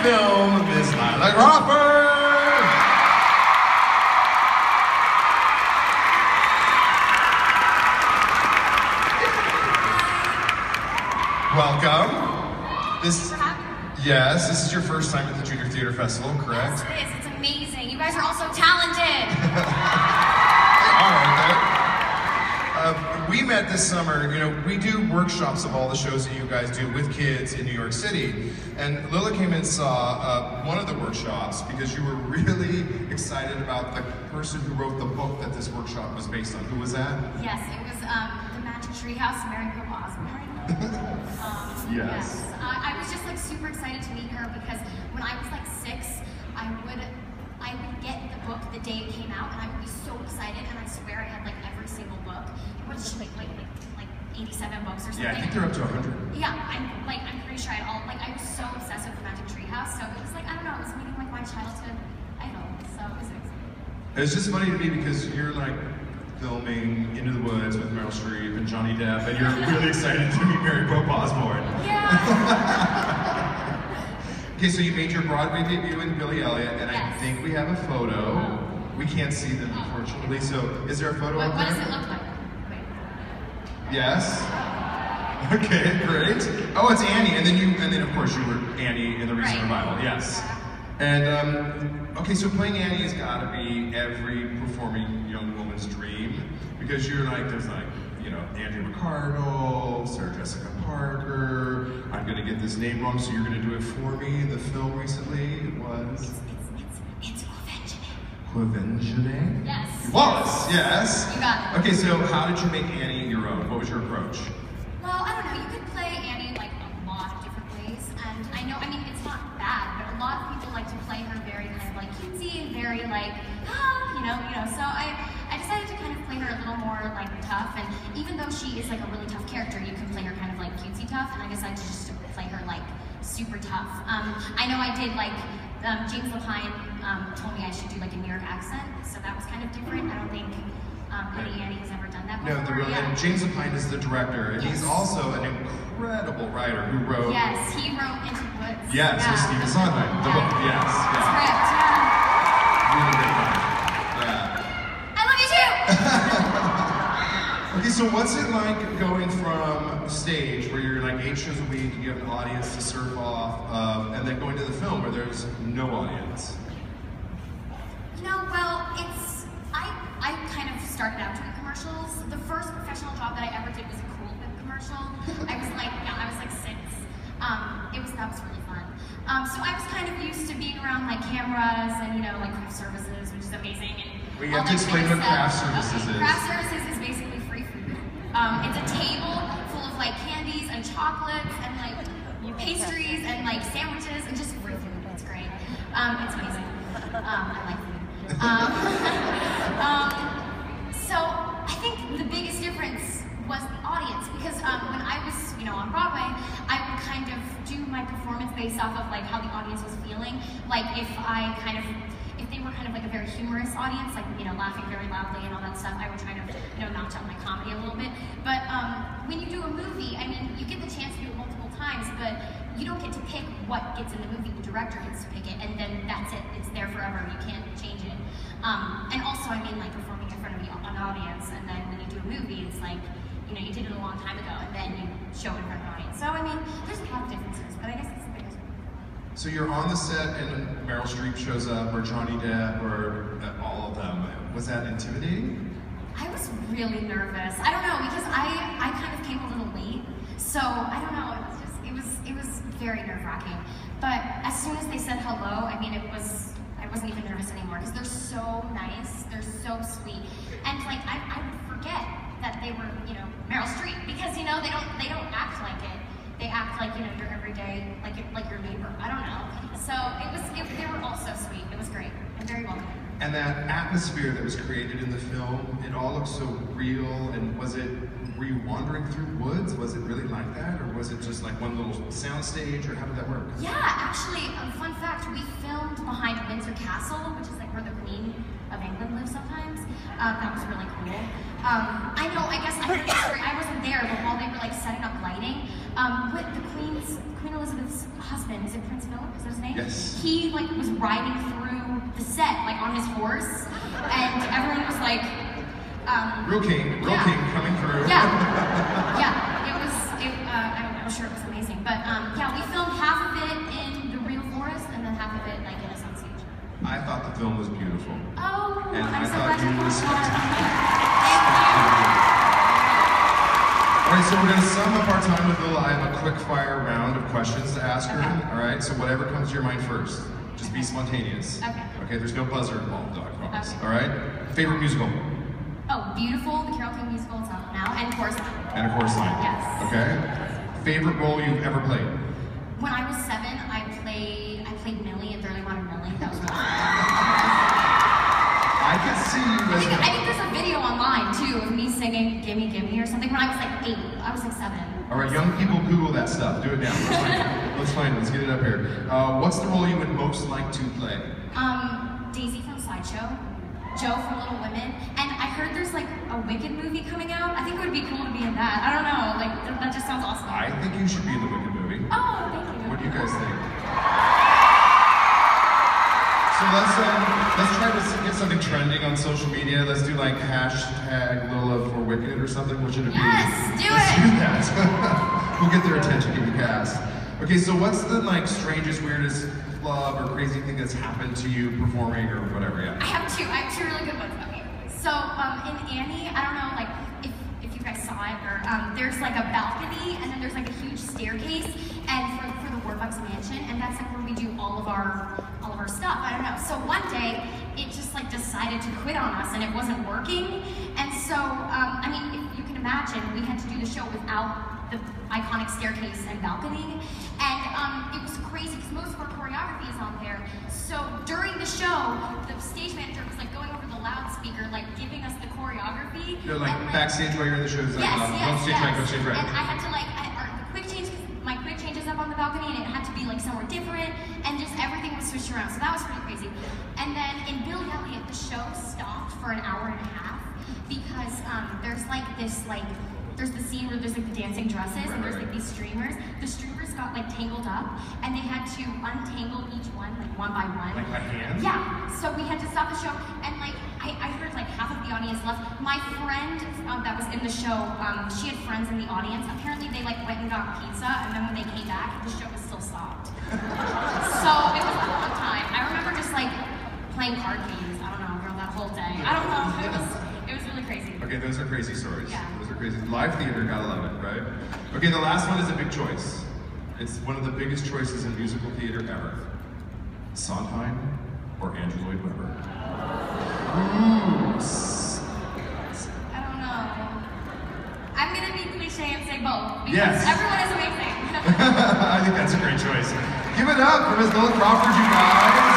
film, Miss Lilla Crawford! Welcome. Thanks for having me. Yes, this is your first time at the Junior Theater Festival, correct? Yes, it is. It's amazing. You guys are all so talented. All right, then. We met this summer. You know, we do workshops of all the shows that you guys do with kids in New York City. And Lilla came and saw one of the workshops because you were really excited about the person who wrote the book that this workshop was based on. Who was that? Yes, it was The Magic Treehouse, Mary Osborne. Yes. I was just like super excited to meet her because when I was like 6, I would get the book the day it came out, and I would be so excited, and I swear I had like every single book. What is it, like 87 books or something? Yeah, I think they're up to 100. Yeah, I'm pretty sure I had all, like, I was so obsessed with the Magic Treehouse, so it was like, I don't know, it was meeting like my childhood idol, so it was exciting. It's just funny to me because you're like filming Into the Woods with Meryl Streep and Johnny Depp, and you're really excited to meet Mary Osborne. Yeah. Okay, so you made your Broadway debut in Billy Elliot, and Yes. I think we have a photo. We can't see them, unfortunately, so is there a photo up What there? does it look like? Wait. Yes. Okay, great. Oh, it's Annie, and then of course you were Annie in the recent revival. Yes. And okay, so playing Annie has got to be every performing young woman's dream because you're like, there's like, you know, Andrea Ricardo, Sarah Jessica Parker. I'm gonna get this name wrong, so you're gonna do it for me. The film recently it was. It's Quevenjane? Yes. Wallace, yes. You got it. Okay, so how did you make Annie your own? What was your approach? Well, I don't know, you could play Annie like a lot of different ways, and I know, I mean, it's not bad, but a lot of people like to play her very kind of like cutesy and very like, you know, so I decided to kind of play her a little more like tough, and even though she is like a really tough character, you can play her kind of like cutesy tough, and I decided to just play her like super tough. I know I did like, James Lapine told me I should do like a New York accent, so that was kind of different. I don't think any Annie has ever done that before. No, and James Lapine is the director, and he's also an incredible writer who wrote... Yes, he wrote Into the Woods. Yes, with Stephen Sondheim, the book, yes. Script, Really great one. Yeah. I love you too! Okay, so what's it like going from stage where you're like 8 shows a week and you have an audience to surf off of, and then going to the film where there's no audience? You know, well, I kind of started out doing commercials. The first professional job that I ever did was a Cool Whip commercial. I was like 6. That was really fun. So I was kind of used to being around like cameras and, you know, like craft services, which is amazing. And We have to explain what craft services is. Craft services is basically free food. It's a table full of like candies and chocolates and like pastries and like sandwiches and just free food. It's great. It's amazing. I like food. So I think the biggest difference was the audience because when I was, you know, on Broadway, I would kind of do my performance based off of like how the audience was feeling. Like if they were kind of like a very humorous audience, like, you know, laughing very loudly and all that stuff, I would try to, you know, notch up my comedy a little bit. But when you do a movie, I mean, you get the chance to do it multiple times, but you don't get to pick what gets in the movie. The director gets to pick it, and then that's it. It's there forever. You can't change it. And also, I mean, like performing in front of an audience, and then when you do a movie, it's like, you know, you did it a long time ago, and then you show it in front of an audience. So, I mean, there's a lot of differences, but I guess it's the biggest one. So you're on the set and Meryl Streep shows up, or Johnny Depp, or all of them. Was that intimidating? I was really nervous. I don't know, because I kind of came a little late, so I don't know. It was very nerve-wracking. But as soon as they said hello, I mean, I wasn't even nervous anymore because they're so nice, they're so sweet, and like I would forget that they were, you know, Meryl Streep because, you know, they don't act like it. They act like, you know, your everyday, like your neighbor. I don't know. So they were all so sweet. It was great and very welcoming. And that atmosphere that was created in the film, it all looked so real. And were you wandering through woods? Was it really like that, or was it just like one little soundstage, or how did that work? Yeah, actually, fun fact, we filmed behind Windsor Castle, which is like where the Queen of England lives sometimes. That was really cool. I know, I guess I heard the story. I wasn't there, but while they were like setting up lighting, With Queen Elizabeth's husband, is it Prince Philip? Is that his name? Yes. He like was riding through the set like on his horse, and everyone was like, real king coming through. Yeah, yeah. It was. I'm sure it was amazing, but yeah, we filmed half of it in the real forest, and then half of it like in a soundstage. I thought the film was beautiful. Oh, And I'm I so thought glad you you were watched spectacular. that. All right, so we're gonna sum up our time with Lilla. I have a quick fire round of questions to ask her. Okay. All right, so whatever comes to your mind first. Just be spontaneous. Okay. Okay, there's no buzzer involved, though, I promise. Okay. All right? Favorite musical? Oh, Beautiful, the Carole King musical, it's out now, and Chorus Line. And of course, Line. Yes. Okay. Favorite role you've ever played? When I was 7, I played Millie in Thoroughly Modern Millie. That was awesome. I can see you I as think there's a video online too of me singing "Gimme Gimme" or something when I was like 8. I was like 7. All right, young people, Google that stuff. Do it now. Let's find it. Let's get it up here. What's the role you would most like to play? Daisy from Sideshow, Joe from Little Women, and I heard there's like a Wicked movie coming out. I think it would be cool to be in that. I don't know, like that just sounds awesome. I think you should be in the Wicked movie. Oh, thank you. What do you guys think? So let's try to get something trending on social media. Let's do like hashtag Lilla for Wicked or something. What should it be? Yes, do Let's it. do that. We'll get their attention, get you cast. Okay, so what's the like strangest, weirdest club or crazy thing that's happened to you performing or whatever? Yeah. I have two really good ones. Okay, so in Annie, I don't know like if you guys saw it or there's like a balcony and then there's like a huge staircase and for the Warbucks Mansion, and that's like where we do all of our stuff. I don't know. So one day it just like decided to quit on us and it wasn't working, and so I mean if you can imagine, we had to do the show without the iconic staircase and balcony, and it was crazy because most of our choreography is on there. So during the show, the stage manager was like going over the loudspeaker, like giving us the choreography. You're like backstage while you're in the show. Yes, on stage right, go stage right. And I had to like the quick change, my quick change is up on the balcony, and it had to be like somewhere different, and just everything was switched around. So that was pretty crazy. And then in Billy Elliot, the show stopped for an hour and a half because there's like this like. There's the scene where there's like the dancing dresses and there's like these streamers. The streamers got like tangled up and they had to untangle each one like one by one. Like by hand? Yeah. So we had to stop the show and like I heard like half of the audience left. My friend that was in the show, she had friends in the audience. Apparently they like went and got pizza and then when they came back, the show was still stopped. So it was a long time. I remember just like playing card games. I don't know, girl, that whole day. I don't know. It was really crazy. Okay, those are crazy stories. Yeah. Those are crazy. Live theater, gotta love it, right? Okay, the last one is a big choice. It's one of the biggest choices in musical theater ever. Sondheim or Andrew Lloyd Webber? Ooh. I don't know. I'm gonna be cliche and say both. Because Yes. everyone is amazing. I think that's a great choice. Give it up for Miss Lilla Crawford, you guys.